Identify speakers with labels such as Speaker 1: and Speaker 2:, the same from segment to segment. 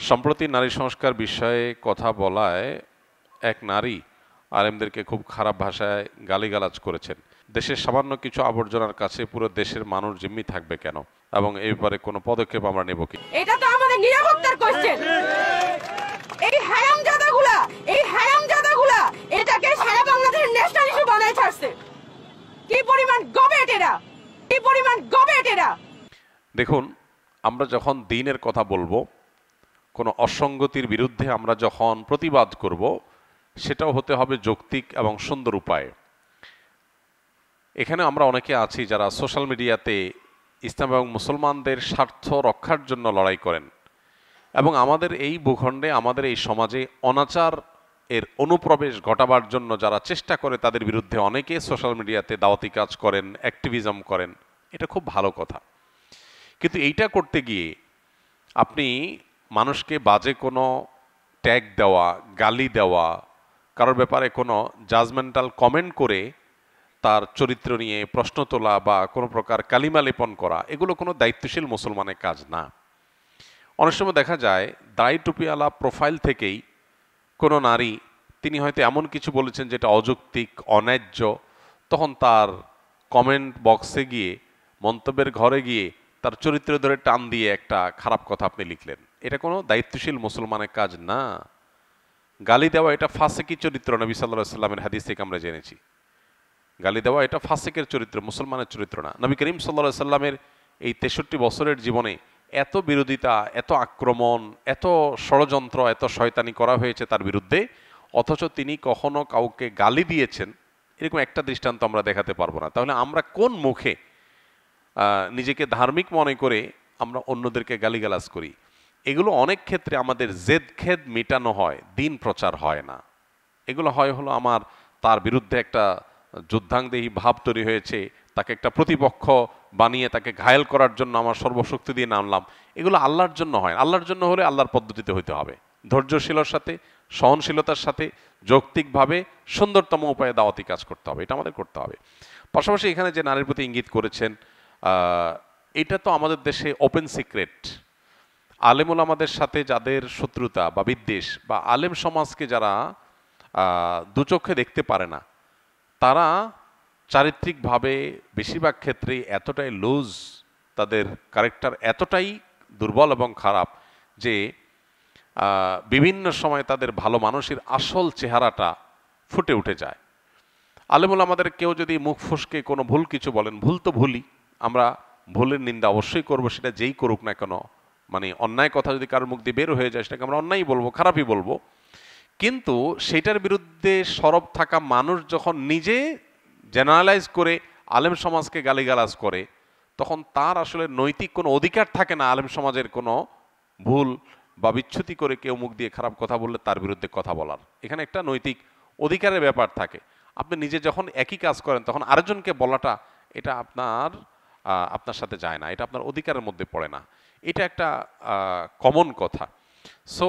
Speaker 1: সম্প্রতি নারী সংস্কার বিষয়ে কথা বলায় এক নারী আলেমদেরকে খুব খারাপ ভাষায় গালিগালাজ করেছেন। দেশের সামান্য কিছু আবর্জনার কাছে পুরো দেশের মানুষ জিম্মি থাকবে কেন, এবং এই ব্যাপারে কোনো পদক্ষেপ আমরা নেব কি?
Speaker 2: এটা তো আমাদের নিরাপত্তার কোশ্চেন। এই হারামজাদাগুলা এটাকে সারা বাংলাদেশের ন্যাশনাল ইস্যু বানায় ছাড়ছে। কি পরিমাণ গবেট এরা, কি পরিমাণ গবেট এরা।
Speaker 1: দেখুন, আমরা যখন দ্বীনের কথা বলবো, কোনো অসঙ্গতির বিরুদ্ধে আমরা যখন প্রতিবাদ করব, সেটাও হতে হবে যৌক্তিক এবং সুন্দর উপায়ে। এখানে আমরা অনেকে আছি যারা সোশ্যাল মিডিয়াতে ইসলাম এবং মুসলমানদের স্বার্থ রক্ষার জন্য লড়াই করেন, এবং আমাদের এই ভূখণ্ডে, আমাদের এই সমাজে অনাচার এর অনুপ্রবেশ ঘটাবার জন্য যারা চেষ্টা করে, তাদের বিরুদ্ধে অনেকে সোশ্যাল মিডিয়াতে দাওয়াতি কাজ করেন, অ্যাক্টিভিজম করেন। এটা খুব ভালো কথা, কিন্তু এইটা করতে গিয়ে আপনি মানুষকে বাজে কোনো ট্যাগ দেওয়া, গালি দেওয়া, কারোর ব্যাপারে কোনো জাজমেন্টাল কমেন্ট করে তার চরিত্র নিয়ে প্রশ্ন তোলা বা কোনো প্রকার কালিমা লেপন করা, এগুলো কোনো দায়িত্বশীল মুসলমানের কাজ না। অনেক সময় দেখা যায় দাড়ি টুপিওয়ালা প্রোফাইল থেকেই কোনো নারী, তিনি হয়তো এমন কিছু বলেছেন যেটা অযৌক্তিক, অন্যায্য, তখন তার কমেন্ট বক্সে গিয়ে, মন্তব্যের ঘরে গিয়ে তার চরিত্র ধরে টান দিয়ে একটা খারাপ কথা আপনি লিখলেন। এটা কোনো দায়িত্বশীল মুসলমানের কাজ না। গালি দেওয়া এটা ফাসেকি চরিত্র, নবী সাল্লাল্লাহু আলাইহি সাল্লামের হাদিস থেকে আমরা জেনেছি। গালি দেওয়া এটা ফাসেকের চরিত্র, মুসলমানের চরিত্র না। নবী করিম সাল্লাল্লাহু আলাইহি সাল্লামের এই 63 বছরের জীবনে এত বিরোধিতা, এত আক্রমণ, এত ষড়যন্ত্র, এত শয়তানি করা হয়েছে তার বিরুদ্ধে, অথচ তিনি কখনো কাউকে গালি দিয়েছেন এরকম একটা দৃষ্টান্ত আমরা দেখাতে পারবো না। তাহলে আমরা কোন মুখে নিজেকে ধার্মিক মনে করে আমরা অন্যদেরকে গালিগালাজ করি? এগুলো অনেক ক্ষেত্রে আমাদের জেদ খেদ মেটানো হয়, দিন প্রচার হয় না। এগুলো হয় হলো আমার তার বিরুদ্ধে একটা যুদ্ধাংদেহী ভাব তৈরি হয়েছে, তাকে একটা প্রতিপক্ষ বানিয়ে তাকে ঘায়েল করার জন্য আমার সর্বশক্তি দিয়ে নামলাম। এগুলো আল্লাহর জন্য হয়। আল্লাহর জন্য হলে আল্লাহর পদ্ধতিতে হইতে হবে, ধৈর্যশীলতার সাথে, সহনশীলতার সাথে, যৌক্তিকভাবে সুন্দরতম উপায়ে দাওয়াতি কাজ করতে হবে। এটা আমাদের করতে হবে। পাশাপাশি এখানে যে নারীর প্রতি ইঙ্গিত করেছেন, এটা তো আমাদের দেশে ওপেন সিক্রেট। আলেমুল আমাদের সাথে যাদের শত্রুতা বা বিদ্বেষ, বা আলেম সমাজকে যারা দুচোখে দেখতে পারে না, তারা চারিত্রিকভাবে বেশিরভাগ ক্ষেত্রেই এতটাই লুজ, তাদের ক্যারেক্টার এতটাই দুর্বল এবং খারাপ যে বিভিন্ন সময় তাদের ভালো মানুষের আসল চেহারাটা ফুটে উঠে যায়। আলেমুল আমাদের কেউ যদি মুখ ফসকে কোনো ভুল কিছু বলেন, ভুল তো ভুলই, আমরা ভুলের নিন্দা অবশ্যই করব, সেটা যেই করুক না কেন। মানে অন্যায় কথা যদি কারোর মুখ দিয়ে বের হয়ে যায়, সেটাকে আমরা অন্যায় বলবো, খারাপই বলবো। কিন্তু সেটার বিরুদ্ধে সরব থাকা মানুষ যখন নিজে জেনারেলাইজ করে আলেম সমাজকে গালিগালাজ করে, তখন তার আসলে নৈতিক কোনো অধিকার থাকে না আলেম সমাজের কোনো ভুল বা বিচ্যুতি করে কেউ মুখ দিয়ে খারাপ কথা বললে তার বিরুদ্ধে কথা বলার। এখানে একটা নৈতিক অধিকারের ব্যাপার থাকে। আপনি নিজে যখন একই কাজ করেন, তখন আরেকজনকে বলাটা, এটা আপনার সাথে যায় না, এটা আপনার অধিকারের মধ্যে পড়ে না। এটা একটা কমন কথা। সো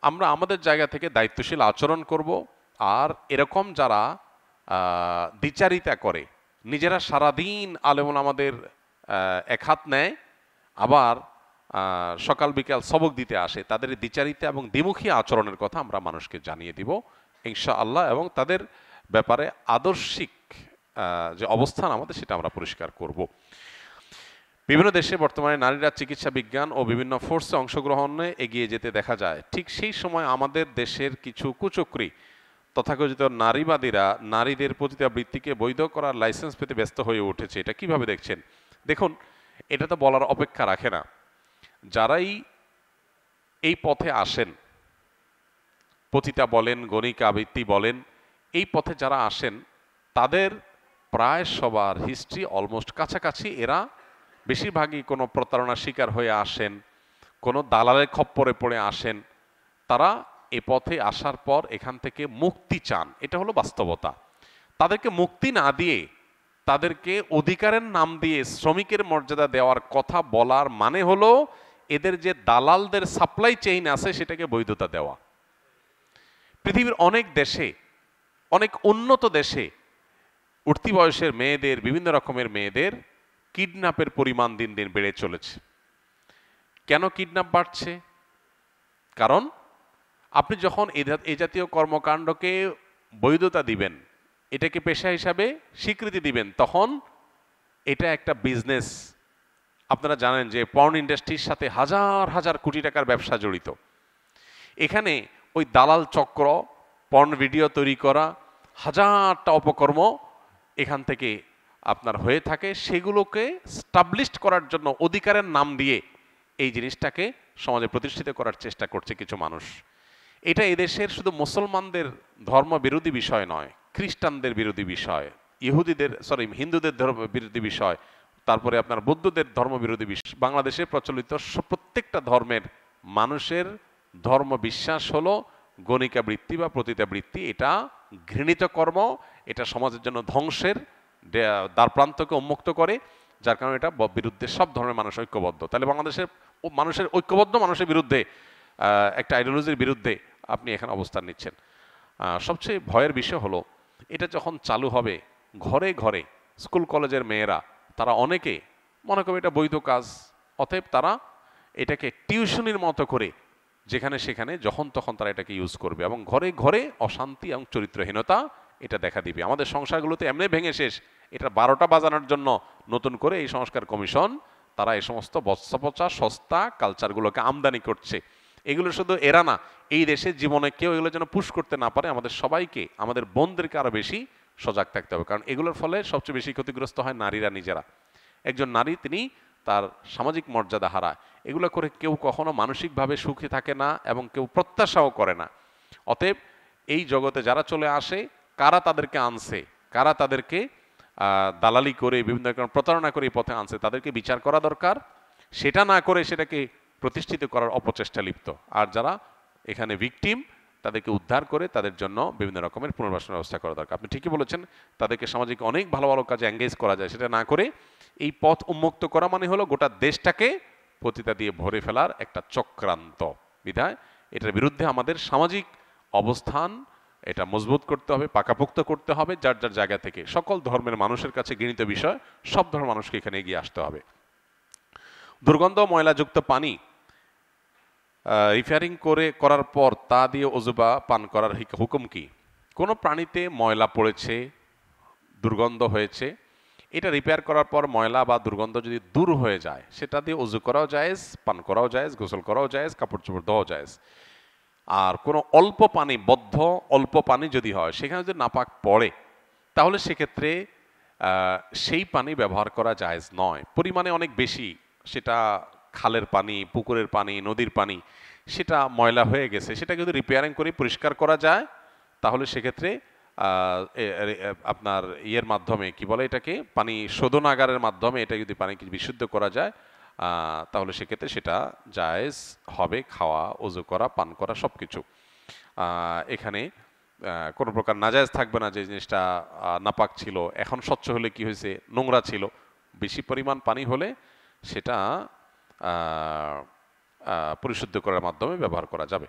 Speaker 1: আমরা আমাদের জায়গা থেকে দায়িত্বশীল আচরণ করব। আর এরকম যারা দ্বিচারিতা করে, নিজেরা সারাদিন আলেমুল আমাদের এক হাত নেয়, আবার সকাল বিকাল সবক দিতে আসে, তাদের দ্বিচারিতা এবং দ্বিমুখী আচরণের কথা আমরা মানুষকে জানিয়ে দিব ইনশাআল্লাহ, এবং তাদের ব্যাপারে আদর্শিক যে অবস্থান আমাদের, সেটা আমরা পরিষ্কার করব। বিভিন্ন দেশে বর্তমানে নারীরা চিকিৎসা বিজ্ঞান ও বিভিন্ন ফোর্সে অংশগ্রহণে এগিয়ে যেতে দেখা যায়। ঠিক সেই সময় আমাদের দেশের কিছু কুচক্রী তথাকথিত নারীবাদীরা নারীদের পতিতাবৃত্তিকে বৈধ করার লাইসেন্স পেতে ব্যস্ত হয়ে উঠেছে। এটা কিভাবে দেখছেন? দেখুন, এটা তো বলার অপেক্ষা রাখে না। যারাই এই পথে আসেন, পতিতা বলেন, গণিকা আবৃত্তি বলেন, এই পথে যারা আসেন, তাদের প্রায় সবার হিস্ট্রি অলমোস্ট কাছাকাছি। এরা বেশিরভাগই কোনো প্রতারণার শিকার হয়ে আসেন, কোনো দালালের খপ্পরে পড়ে আসেন। তারা এ পথে আসার পর এখান থেকে মুক্তি চান, এটা হলো বাস্তবতা। তাদেরকে মুক্তি না দিয়ে, তাদেরকে অধিকারের নাম দিয়ে শ্রমিকের মর্যাদা দেওয়ার কথা বলার মানে হলো এদের যে দালালদের সাপ্লাই চেইন আছে, সেটাকে বৈধতা দেওয়া। পৃথিবীর অনেক দেশে, অনেক উন্নত দেশে উঠতি বয়সের মেয়েদের, বিভিন্ন রকমের মেয়েদের কিডন্যাপের পরিমাণ দিন দিন বেড়ে চলেছে। কেন কিডন্যাপ বাড়ছে? কারণ আপনি যখন এই জাতীয় কর্মকাণ্ডকে বৈধতা দিবেন, এটাকে পেশা হিসাবে স্বীকৃতি দিবেন, তখন এটা একটা বিজনেস। আপনারা জানেন যে পর্ন ইন্ডাস্ট্রির সাথে হাজার হাজার কোটি টাকার ব্যবসা জড়িত। এখানে ওই দালাল চক্র, পর্ন ভিডিও তৈরি করা, হাজারটা অপকর্ম এখান থেকে আপনার হয়ে থাকে। সেগুলোকে স্টাবলিশড করার জন্য অধিকারের নাম দিয়ে এই জিনিসটাকে সমাজে প্রতিষ্ঠিত করার চেষ্টা করছে কিছু মানুষ। এটা এদেশের শুধু মুসলমানদের ধর্ম বিরোধী বিষয় নয়, খ্রিস্টানদের বিরোধী বিষয়, হিন্দুদের ধর্ম বিরোধী বিষয়, তারপরে আপনার বৌদ্ধদের ধর্ম বিরোধী বিষয়। বাংলাদেশে প্রচলিত প্রত্যেকটা ধর্মের মানুষের ধর্ম বিশ্বাস হলো গণিকা বৃত্তি বা পতিতা বৃত্তি। এটা ঘৃণিত কর্ম, এটা সমাজের জন্য ধ্বংসের দ্বারপ্রান্তকে উন্মুক্ত করে, যার কারণে এটা বিরুদ্ধে সব ধর্মের মানুষ ঐক্যবদ্ধ। তাহলে বাংলাদেশের মানুষের ঐক্যবদ্ধ মানুষের বিরুদ্ধে, একটা আইডিওলজির বিরুদ্ধে আপনি এখানে অবস্থান নিচ্ছেন। সবচেয়ে ভয়ের বিষয় হলো এটা যখন চালু হবে, ঘরে ঘরে স্কুল কলেজের মেয়েরা তারা অনেকে মনে করবে এটা বৈধ কাজ, অতএব তারা এটাকে টিউশনির মতো করে যেখানে সেখানে যখন তখন তারা এটাকে ইউজ করবে, এবং ঘরে ঘরে অশান্তি এবং চরিত্রহীনতা এটা দেখা দিবে। আমাদের সংসারগুলোতে এমনি ভেঙে শেষ, এটা 12টা বাজানোর জন্য নতুন করে এই সংস্কার কমিশন তারা এই সমস্ত বচ্চাপচা সস্তা কালচারগুলোকে আমদানি করছে। এগুলো শুধু এরা না, এই দেশের জীবনে কেউ এগুলো যেন পুশ করতে না পারে। আমাদের সবাইকে, আমাদের বোনদেরকে আরো বেশি সজাগ থাকতে হবে, কারণ এগুলোর ফলে সবচেয়ে বেশি ক্ষতিগ্রস্ত হয় নারীরা নিজেরা। একজন নারী তিনি তার সামাজিক মর্যাদা হারায়। এগুলো করে কেউ কখনো মানসিকভাবে সুখী থাকে না এবং কেউ প্রত্যাশাও করে না। অতএব এই জগতে যারা চলে আসে, কারা তাদেরকে আনছে, কারা তাদেরকে দালালি করে বিভিন্ন রকম প্রতারণা করে এই পথে আনছে, তাদেরকে বিচার করা দরকার। সেটা না করে সেটাকে প্রতিষ্ঠিত করার অপচেষ্টা লিপ্ত, আর যারা এখানে ভিকটিম তাদেরকে উদ্ধার করে তাদের জন্য বিভিন্ন রকমের পুনর্বাসনের ব্যবস্থা করা দরকার। আপনি ঠিকই বলেছেন, তাদেরকে সামাজিক অনেক ভালো ভালো কাজে এঙ্গেজ করা যায়, সেটা না করে এই পথ উন্মুক্ত করা মানে হলো গোটা দেশটাকে পতিতা দিয়ে ভরে ফেলার একটা চক্রান্ত। বিধায় এটার বিরুদ্ধে আমাদের সামাজিক অবস্থান এটা মজবুত করতে হবে, পাকাপোক্ত করতে হবে। যার যার জায়গা থেকে সকল ধর্মের মানুষের কাছে ঘৃণিত বিষয়, সব ধর্মের মানুষকে এখানে এগিয়ে আসতে হবে। দুর্গন্ধ ময়লাযুক্ত পানি রিফারিং করার পর তা দিয়ে অজু বা পান করার হুকুম কি? কোনো প্রাণীতে ময়লা পড়েছে, দুর্গন্ধ হয়েছে, এটা রিপেয়ার করার পর ময়লা বা দুর্গন্ধ যদি দূর হয়ে যায়, সেটা দিয়ে অজু করাও জায়েজ, পান করাও জায়েজ, গোসল করাও জায়েজ, কাপড় চোপড় ধোয়াও জায়েজ। আর কোনো অল্প পানি, অল্প পানি যদি হয়, সেখানে যদি নাপাক পড়ে, তাহলে সেক্ষেত্রে সেই পানি ব্যবহার করা জায়েজ নয়। পরিমাণে অনেক বেশি, সেটা খালের পানি, পুকুরের পানি, নদীর পানি, সেটা ময়লা হয়ে গেছে, সেটা যদি রিপেয়ারিং করে পরিষ্কার করা যায়, তাহলে সেক্ষেত্রে আপনার ইয়ের মাধ্যমে, কি বলে এটাকে, পানি শোধনাগারের মাধ্যমে এটা যদি পানিকে বিশুদ্ধ করা যায়, তাহলে সেক্ষেত্রে সেটা জায়েজ হবে, খাওয়া, ওযু করা, পান করা সব কিছু। এখানে কোনো প্রকার নাজায়েজ থাকবে না। যে জিনিসটা নাপাক ছিল, এখন স্বচ্ছ হলে কি হয়েছে, নোংরা ছিল, বেশি পরিমাণ পানি হলে সেটা পরিশুদ্ধ করার মাধ্যমে ব্যবহার করা যাবে।